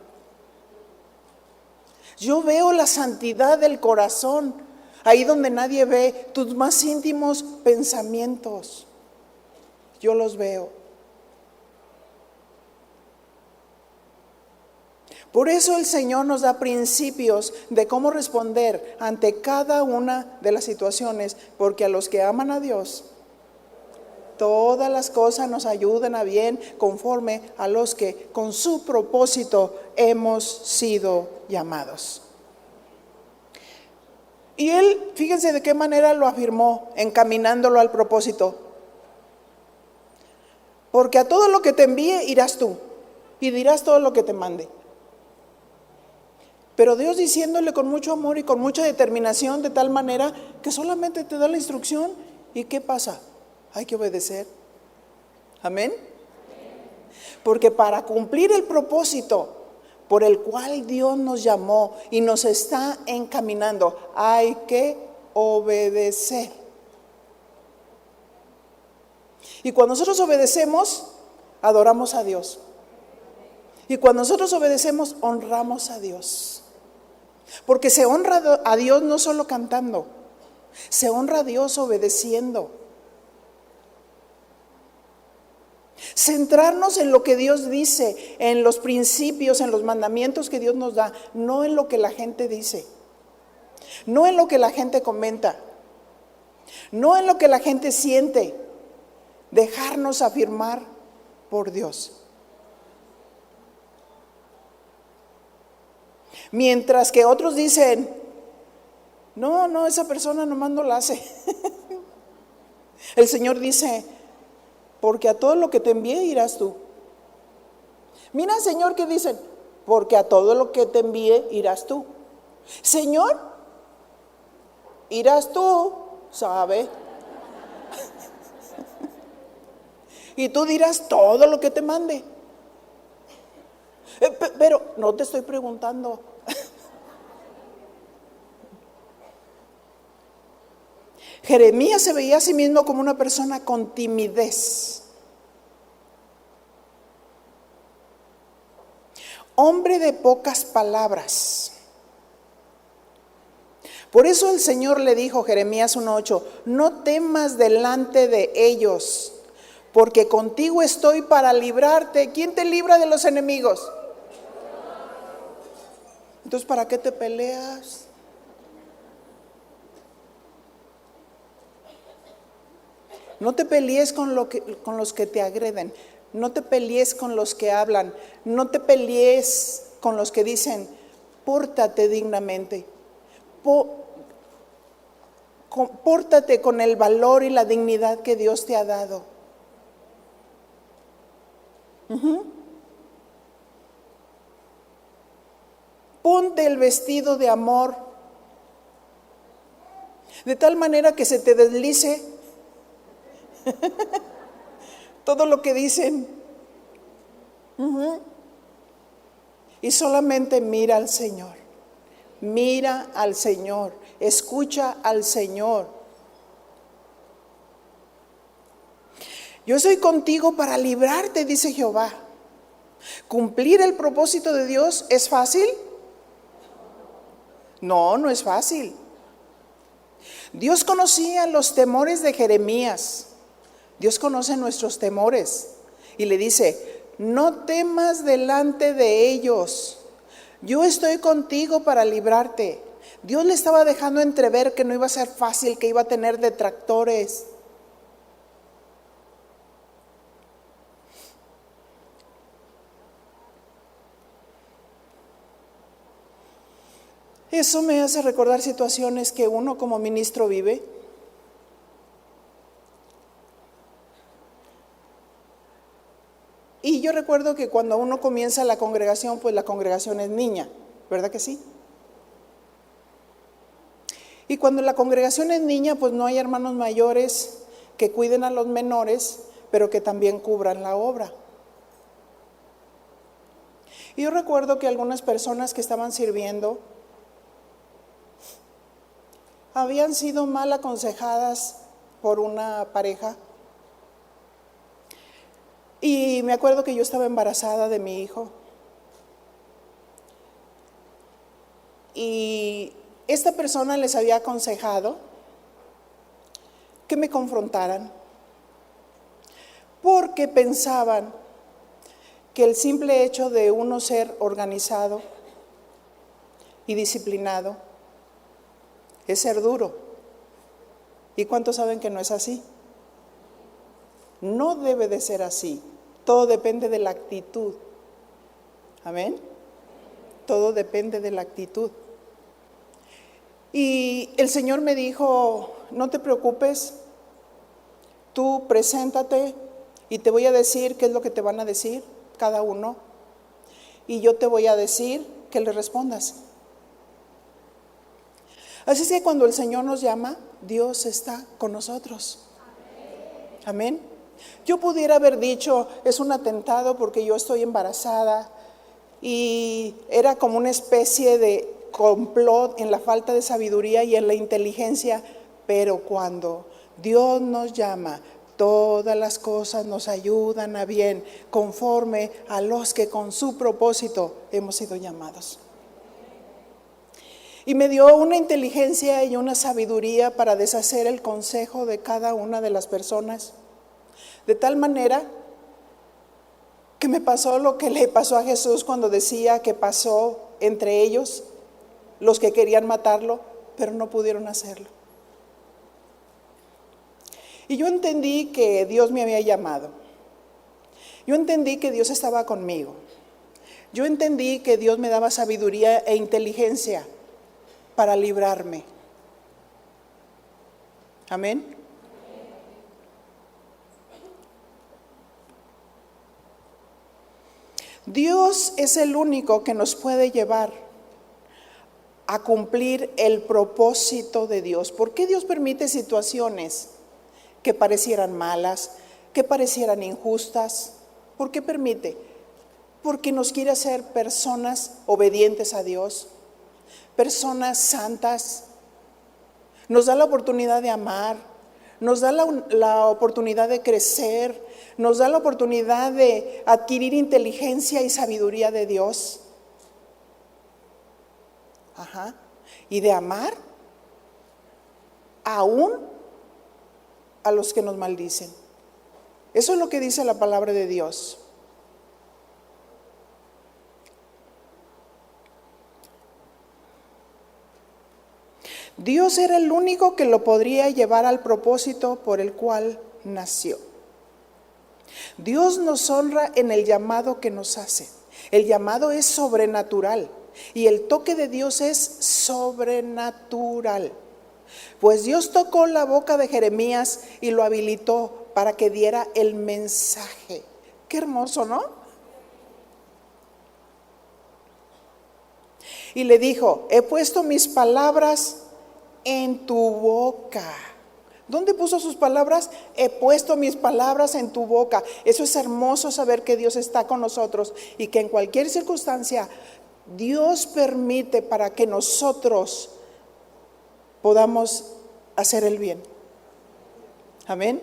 Yo veo la santidad del corazón, ahí donde nadie ve tus más íntimos pensamientos. Yo los veo. Por eso el Señor nos da principios de cómo responder ante cada una de las situaciones, porque a los que aman a Dios, todas las cosas nos ayudan a bien, conforme a los que con su propósito hemos sido llamados. Y Él, fíjense de qué manera lo afirmó, encaminándolo al propósito. Porque a todo lo que te envíe irás tú, y dirás todo lo que te mande. Pero Dios diciéndole con mucho amor y con mucha determinación, de tal manera que solamente te da la instrucción. ¿Y qué pasa? Hay que obedecer. Amén. Porque para cumplir el propósito por el cual Dios nos llamó y nos está encaminando, hay que obedecer. Y cuando nosotros obedecemos, adoramos a Dios. Y cuando nosotros obedecemos, honramos a Dios. Porque se honra a Dios no solo cantando, se honra a Dios obedeciendo. Centrarnos en lo que Dios dice, en los principios, en los mandamientos que Dios nos da, no en lo que la gente dice, no en lo que la gente comenta, no en lo que la gente siente. Dejarnos afirmar por Dios. Mientras que otros dicen: no, esa persona nomás no la hace. El Señor dice: porque a todo lo que te envíe irás tú. Mira, Señor, ¿qué dicen? Porque a todo lo que te envíe irás tú. Señor, irás tú, ¿sabe? Y tú dirás todo lo que te mande. Pero no te estoy preguntando. Jeremías se veía a sí mismo como una persona con timidez. Hombre de pocas palabras. Por eso el Señor le dijo, Jeremías 1:8, no temas delante de ellos, porque contigo estoy para librarte. ¿Quién te libra de los enemigos? Entonces, ¿para qué te peleas? No te pelees con los que te agreden. No te pelees con los que hablan. No te pelees con los que dicen, pórtate dignamente. Pórtate con el valor y la dignidad que Dios te ha dado. Ponte el vestido de amor, de tal manera que se te deslice todo lo que dicen. Y solamente mira al Señor. Mira al Señor. Escucha al Señor. Yo soy contigo para librarte, dice Jehová. ¿Cumplir el propósito de Dios es fácil? No, no es fácil. Dios conocía los temores de Jeremías. Dios conoce nuestros temores. Y le dice, no temas delante de ellos. Yo estoy contigo para librarte. Dios le estaba dejando entrever que no iba a ser fácil, que iba a tener detractores. Eso me hace recordar situaciones que uno como ministro vive. Y yo recuerdo que cuando uno comienza la congregación, pues la congregación es niña, ¿verdad que sí? Y cuando la congregación es niña, pues no hay hermanos mayores que cuiden a los menores, pero que también cubran la obra. Y yo recuerdo que algunas personas que estaban sirviendo habían sido mal aconsejadas por una pareja. Y me acuerdo que yo estaba embarazada de mi hijo. Y esta persona les había aconsejado que me confrontaran, porque pensaban que el simple hecho de uno ser organizado y disciplinado es ser duro. ¿Y cuántos saben que no es así? No debe de ser así. Todo depende de la actitud. Amén. Todo depende de la actitud. Y el Señor me dijo, no te preocupes, tú preséntate y te voy a decir qué es lo que te van a decir cada uno. Y yo te voy a decir que le respondas. Así es que cuando el Señor nos llama, Dios está con nosotros. Amén. Yo pudiera haber dicho, es un atentado porque yo estoy embarazada, y era como una especie de complot en la falta de sabiduría y en la inteligencia, pero cuando Dios nos llama, todas las cosas nos ayudan a bien, conforme a los que con su propósito hemos sido llamados. Y me dio una inteligencia y una sabiduría para deshacer el consejo de cada una de las personas, de tal manera que me pasó lo que le pasó a Jesús cuando decía que pasó entre ellos los que querían matarlo, pero no pudieron hacerlo. Y yo entendí que Dios me había llamado. Yo entendí que Dios estaba conmigo. Yo entendí que Dios me daba sabiduría e inteligencia para librarme. Amén. Dios es el único que nos puede llevar a cumplir el propósito de Dios. ¿Por qué Dios permite situaciones que parecieran malas, que parecieran injustas? ¿Por qué permite? Porque nos quiere hacer personas obedientes a Dios, personas santas. Nos da la oportunidad de amar, nos da la oportunidad de crecer, nos da la oportunidad de adquirir inteligencia y sabiduría de Dios. Y de amar aún a los que nos maldicen. Eso es lo que dice la palabra de Dios. Dios era el único que lo podría llevar al propósito por el cual nació. Dios nos honra en el llamado que nos hace. El llamado es sobrenatural y el toque de Dios es sobrenatural. Pues Dios tocó la boca de Jeremías y lo habilitó para que diera el mensaje. Qué hermoso, ¿no? Y le dijo: he puesto mis palabras en tu boca. ¿Dónde puso sus palabras? He puesto mis palabras en tu boca. Eso es hermoso, saber que Dios está con nosotros y que en cualquier circunstancia Dios permite para que nosotros podamos hacer el bien. Amén.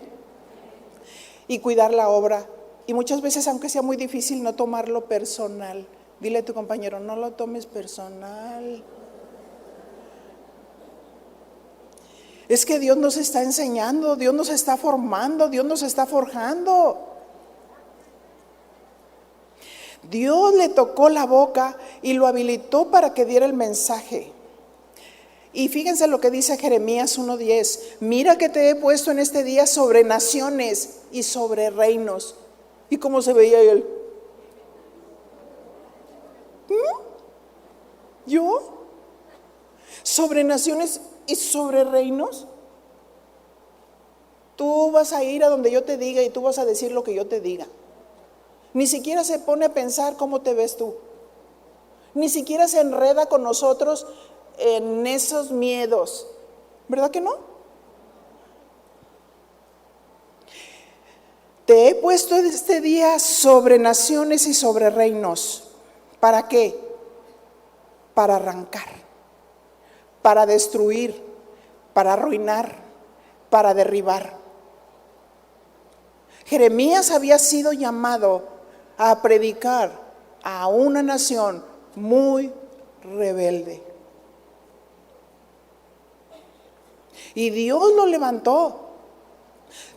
Y cuidar la obra. Y muchas veces, aunque sea muy difícil, no tomarlo personal. Dile a tu compañero: no lo tomes personal. Es que Dios nos está enseñando, Dios nos está formando, Dios nos está forjando. Dios le tocó la boca y lo habilitó para que diera el mensaje. Y fíjense lo que dice Jeremías 1:10. Mira que te he puesto en este día sobre naciones y sobre reinos. ¿Y cómo se veía él? ¿Yo? ¿Sobre naciones y sobre reinos? Tú vas a ir a donde yo te diga y tú vas a decir lo que yo te diga. Ni siquiera se pone a pensar cómo te ves tú. Ni siquiera se enreda con nosotros en esos miedos. ¿Verdad que no? Te he puesto este día sobre naciones y sobre reinos. ¿Para qué? Para arrancar, para destruir, para arruinar, para derribar. Jeremías había sido llamado a predicar a una nación muy rebelde. Y Dios lo levantó.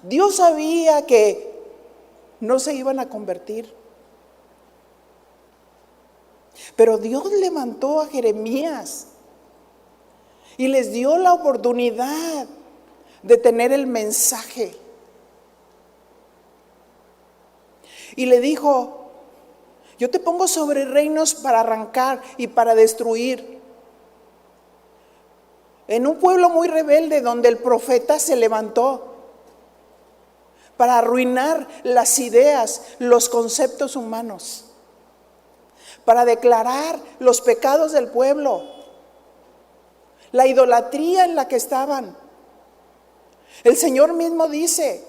Dios sabía que no se iban a convertir. Pero Dios levantó a Jeremías y les dio la oportunidad de tener el mensaje. Y le dijo: yo te pongo sobre reinos para arrancar y para destruir. En un pueblo muy rebelde donde el profeta se levantó para arruinar las ideas, los conceptos humanos, para declarar los pecados del pueblo, la idolatría en la que estaban. El Señor mismo dice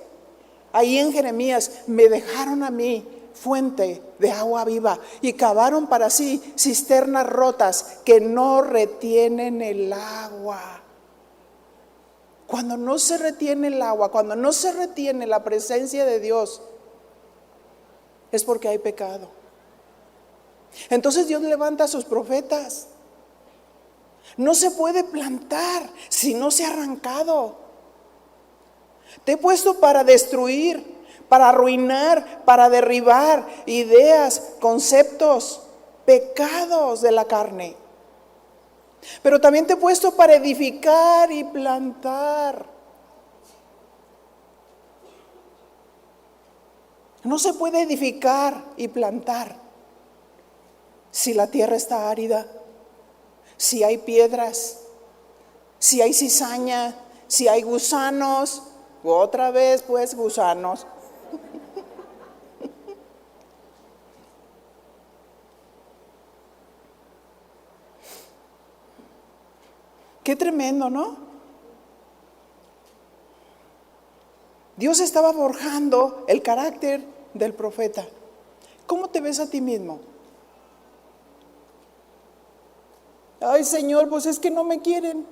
ahí en Jeremías: me dejaron a mí fuente de agua viva y cavaron para sí cisternas rotas que no retienen el agua. Cuando no se retiene el agua, cuando no se retiene la presencia de Dios, es porque hay pecado. Entonces Dios levanta a sus profetas. No se puede plantar si no se ha arrancado. Te he puesto para destruir, para arruinar, para derribar ideas, conceptos, pecados de la carne. Pero también te he puesto para edificar y plantar. No se puede edificar y plantar si la tierra está árida, si hay piedras, si hay cizaña, si hay gusanos. Otra vez pues gusanos. Qué tremendo, ¿no? Dios estaba forjando el carácter del profeta. ¿Cómo te ves a ti mismo? Ay, Señor, pues es que no me quieren.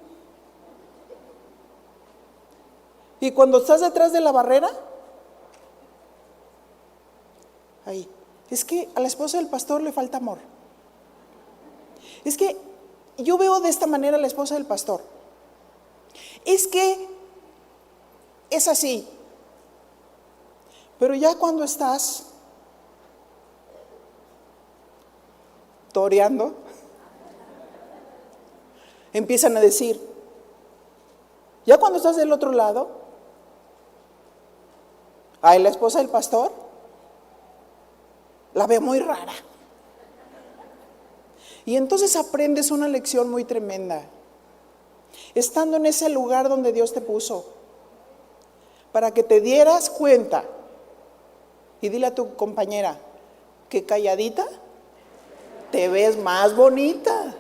Y cuando estás detrás de la barrera, ahí, es que a la esposa del pastor le falta amor. Es que yo veo de esta manera a la esposa del pastor. Es que es así. Pero ya cuando estás toreando, empiezan a decir, ya cuando estás del otro lado, ay, la esposa del pastor la veo muy rara. Y entonces aprendes una lección muy tremenda, estando en ese lugar donde Dios te puso, para que te dieras cuenta. Y dile a tu compañera que calladita te ves más bonita.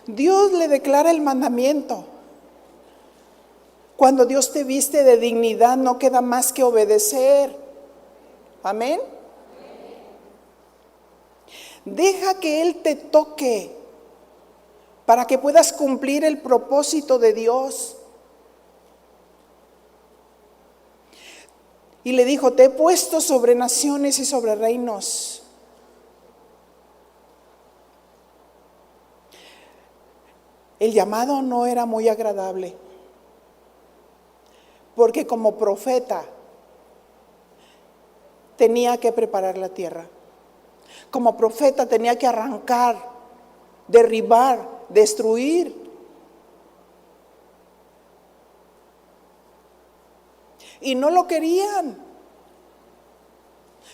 Dios le declara el mandamiento. Cuando Dios te viste de dignidad, no queda más que obedecer. Amén. Deja que Él te toque para que puedas cumplir el propósito de Dios. Y le dijo, te he puesto sobre naciones y sobre reinos. El llamado no era muy agradable, porque como profeta tenía que preparar la tierra. Como profeta tenía que arrancar, derribar, destruir. Y no lo querían.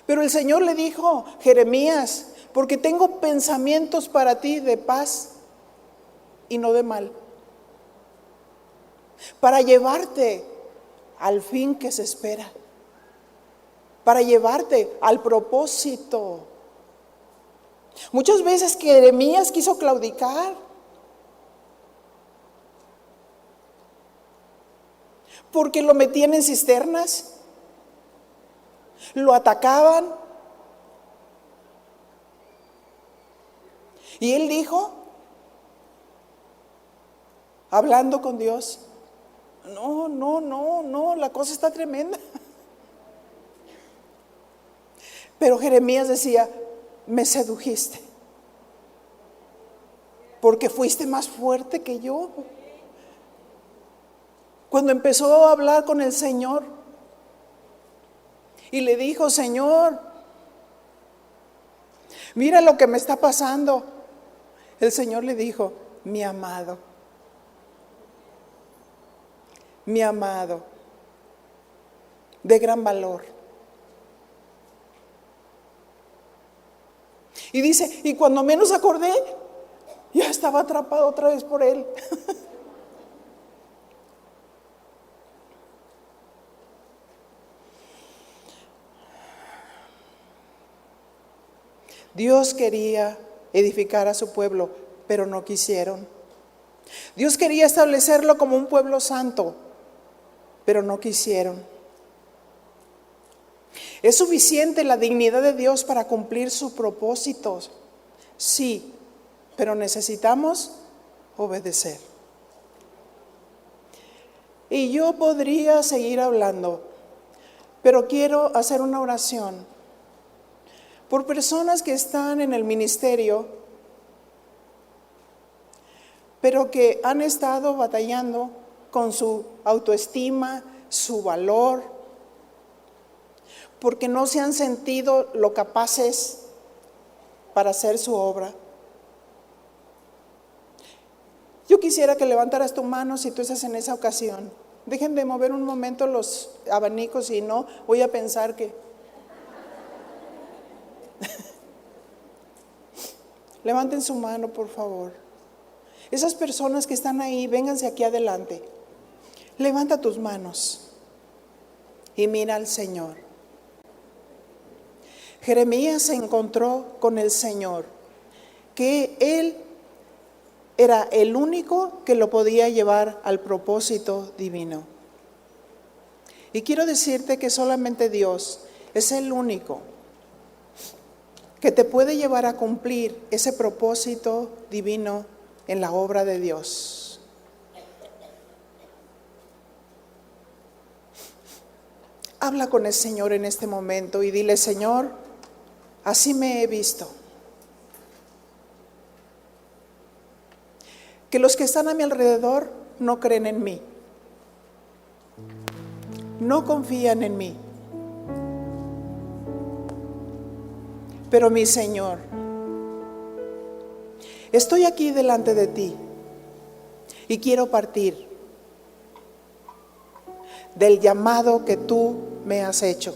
Pero el Señor le dijo, Jeremías, porque tengo pensamientos para ti de paz y no de mal, para llevarte al fin que se espera, para llevarte al propósito. Muchas veces que Jeremías quiso claudicar, porque lo metían en cisternas, lo atacaban. Y él dijo, hablando con Dios, no, la cosa está tremenda. Pero Jeremías decía, me sedujiste, porque fuiste más fuerte que yo. Cuando empezó a hablar con el Señor y le dijo, Señor, mira lo que me está pasando. El Señor le dijo, mi amado, de gran valor. Y dice, y cuando menos acordé, ya estaba atrapado otra vez por él. Dios quería edificar a su pueblo, pero no quisieron. Dios quería establecerlo como un pueblo santo, pero no quisieron. ¿Es suficiente la dignidad de Dios para cumplir sus propósitos? Sí, pero necesitamos obedecer. Y yo podría seguir hablando, pero quiero hacer una oración por personas que están en el ministerio, pero que han estado batallando con su autoestima, su valor, porque no se han sentido lo capaces para hacer su obra. Yo quisiera que levantaras tu mano si tú estás en esa ocasión. Dejen de mover un momento los abanicos, y no voy a pensar que... Levanten su mano, por favor. Esas personas que están ahí, vénganse aquí adelante. Levanta tus manos y mira al Señor. Jeremías se encontró con el Señor, que Él era el único que lo podía llevar al propósito divino. Y quiero decirte que solamente Dios es el único que te puede llevar a cumplir ese propósito divino en la obra de Dios. Habla con el Señor en este momento y dile, Señor, así me he visto. que los que están a mi alrededor no creen en mí, no confían en mí. Pero mi Señor, estoy aquí delante de ti y quiero partir del llamado que tú me has hecho.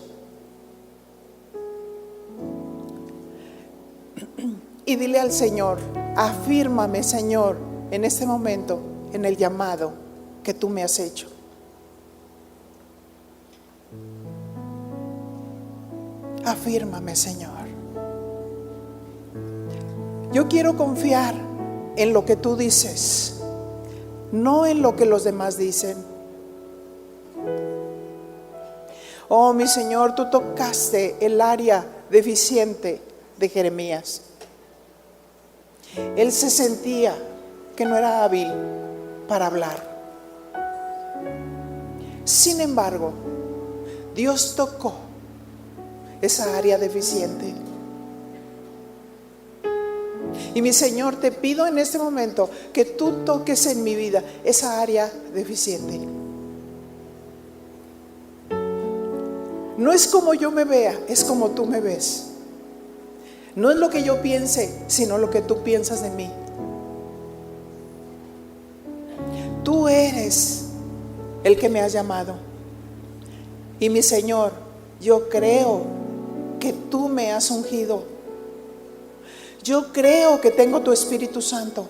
Y dile al Señor, afírmame, Señor, en este momento, en el llamado que tú me has hecho. Afírmame, Señor. Yo quiero confiar en lo que tú dices, no en lo que los demás dicen. Oh, mi Señor, tú tocaste el área deficiente de Jeremías. Él se sentía que no era hábil para hablar. Sin embargo, Dios tocó esa área deficiente. Y mi Señor, te pido en este momento que tú toques en mi vida esa área deficiente. No es como yo me vea, es como tú me ves. No es lo que yo piense, sino lo que tú piensas de mí. Tú eres el que me has llamado. Y mi Señor, yo creo que tú me has ungido. Yo creo que tengo tu Espíritu Santo.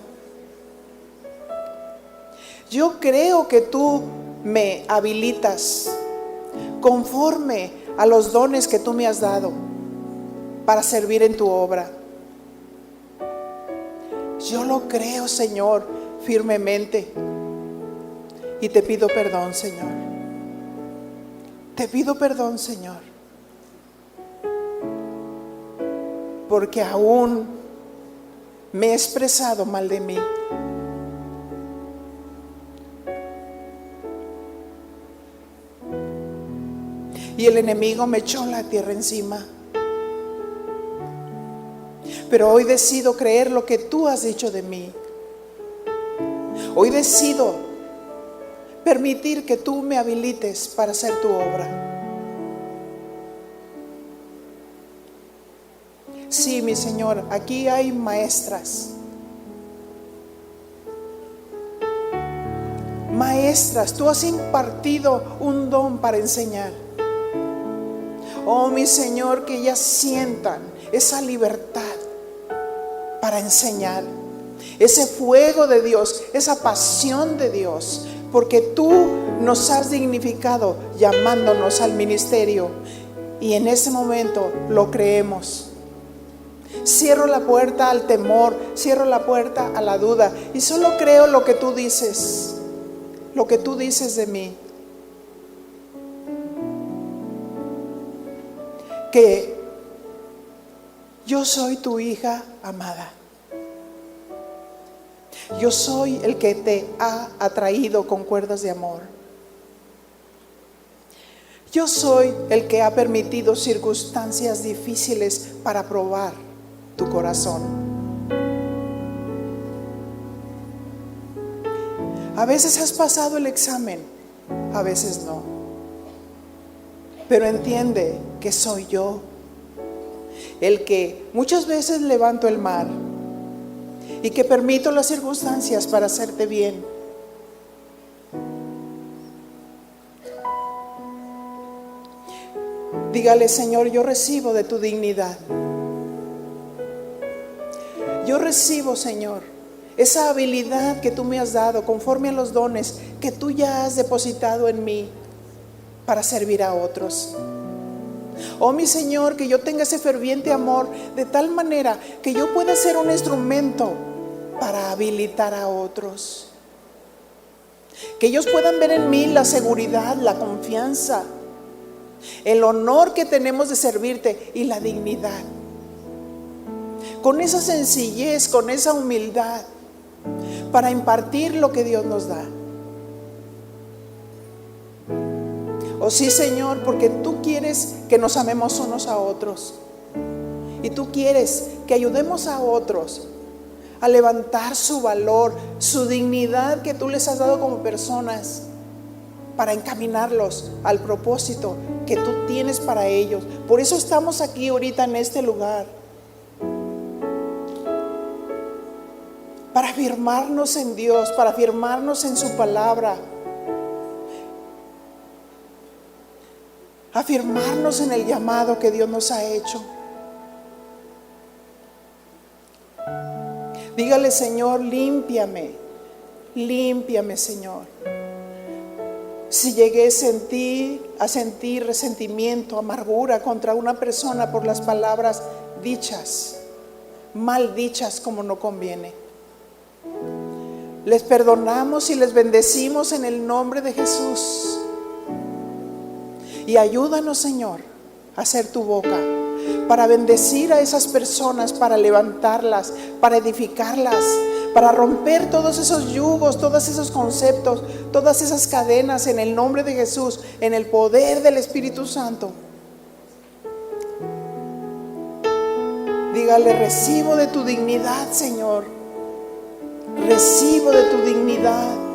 Yo creo que tú me habilitas conforme a los dones que tú me has dado para servir en tu obra. Yo lo creo, Señor, firmemente. Y te pido perdón, Señor. Te pido perdón, Señor, porque aún me he expresado mal de mí. Y el enemigo me echó la tierra encima. Pero hoy decido creer lo que tú has dicho de mí. Hoy decido permitir que tú me habilites para hacer tu obra. Sí, mi Señor, aquí hay maestras. Maestras, tú has impartido un don para enseñar. Oh, mi Señor, que ellas sientan esa libertad para enseñar, ese fuego de Dios, esa pasión de Dios, porque tú nos has dignificado llamándonos al ministerio, y en ese momento lo creemos. Cierro la puerta al temor, cierro la puerta a la duda y solo creo lo que tú dices de mí. Que yo soy tu hija amada. Yo soy el que te ha atraído con cuerdas de amor. Yo soy el que ha permitido circunstancias difíciles para probar tu corazón. A veces has pasado el examen, a veces no. Pero entiende que soy yo el que muchas veces levanto el mar y que permito las circunstancias para hacerte bien. Dígale: Señor, yo recibo de tu dignidad. Yo recibo, Señor, esa habilidad que tú me has dado conforme a los dones que tú ya has depositado en mí para servir a otros. Oh, mi Señor, que yo tenga ese ferviente amor de tal manera que yo pueda ser un instrumento para habilitar a otros. Que ellos puedan ver en mí la seguridad, la confianza, el honor que tenemos de servirte y la dignidad. Con esa sencillez, con esa humildad, para impartir lo que Dios nos da. Oh sí, Señor, porque tú quieres que nos amemos unos a otros. Y tú quieres que ayudemos a otros a levantar su valor, su dignidad que tú les has dado como personas, para encaminarlos al propósito que tú tienes para ellos. Por eso estamos aquí ahorita en este lugar, para afirmarnos en Dios, para afirmarnos en su palabra, afirmarnos en el llamado que Dios nos ha hecho. Dígale: Señor, límpiame, límpiame, Señor. Si llegué a sentir resentimiento, amargura contra una persona por las palabras dichas, mal dichas como no conviene, les perdonamos y les bendecimos en el nombre de Jesús. Y ayúdanos, Señor, a ser tu boca para bendecir a esas personas, para levantarlas, para edificarlas, para romper todos esos yugos, todos esos conceptos, todas esas cadenas en el nombre de Jesús, en el poder del Espíritu Santo. Dígale: recibo de tu dignidad, Señor. Recibo de tu dignidad.